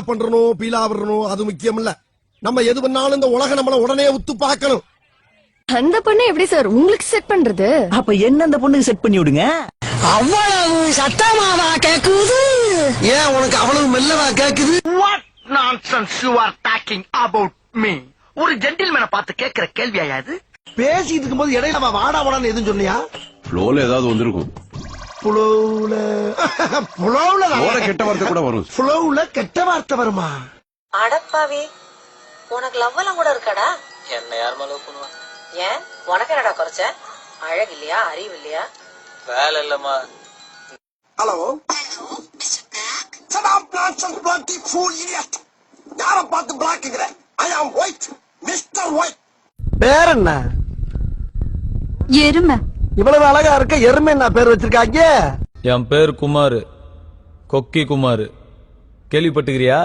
Build up பண்றணும் Beela வரணும் அது முக்கியம் இல்ல. நம்ம எது பண்ணாலும் இந்த உலக நம்மள உடனே உத்து பார்க்கணும். அந்த பொண்ணு எப்படி சார் உங்களுக்கு செட் பண்றது? அப்ப என்ன அந்த பொண்ணுக்கு செட் பண்ணி விடுங்க. அவ்வளவு சத்தமாவா கேக்குது? ஏன் உனக்கு அவ்வளவு மெல்லவா கேக்குது? What nonsense you are talking about me? ஒரு ஜென்டில்மேனை பார்த்து கேக்குற கேள்வியா இது? பேசிட்டு இருக்கும்போது இடையில வாடா வாடான்னு எதுவும் சொன்னியா? ஃப்ளோல ஏதாவது வந்திருக்கும். புலவுல கெட்ட வார்த்தை கூட வரும். புலவுல கெட்ட வார்த்தை வருமா? அடப்பாவி, உனக்கு லவ் எல்லாம் கூட இருக்காடா? என்ன யாருமா லவ் பண்ணுவா? ஏன் உனக்கு என்னடா குறைச்ச? அழகு இல்லையா, அறிவு இல்லையா? வேலை இல்லம்மா. ஹலோ யார பார்த்து பிளாக்குங்கிற? ஐ ஆம் ஒயிட், மிஸ்டர் ஒயிட். பேர் என்ன? எருமை. இவ்வளவு அழகா இருக்க எருமை என்ன பேர் வச்சிருக்காங்க? என் பேர் குமார், கொக்கி குமார். கேள்விப்பட்டுக்கிறியா?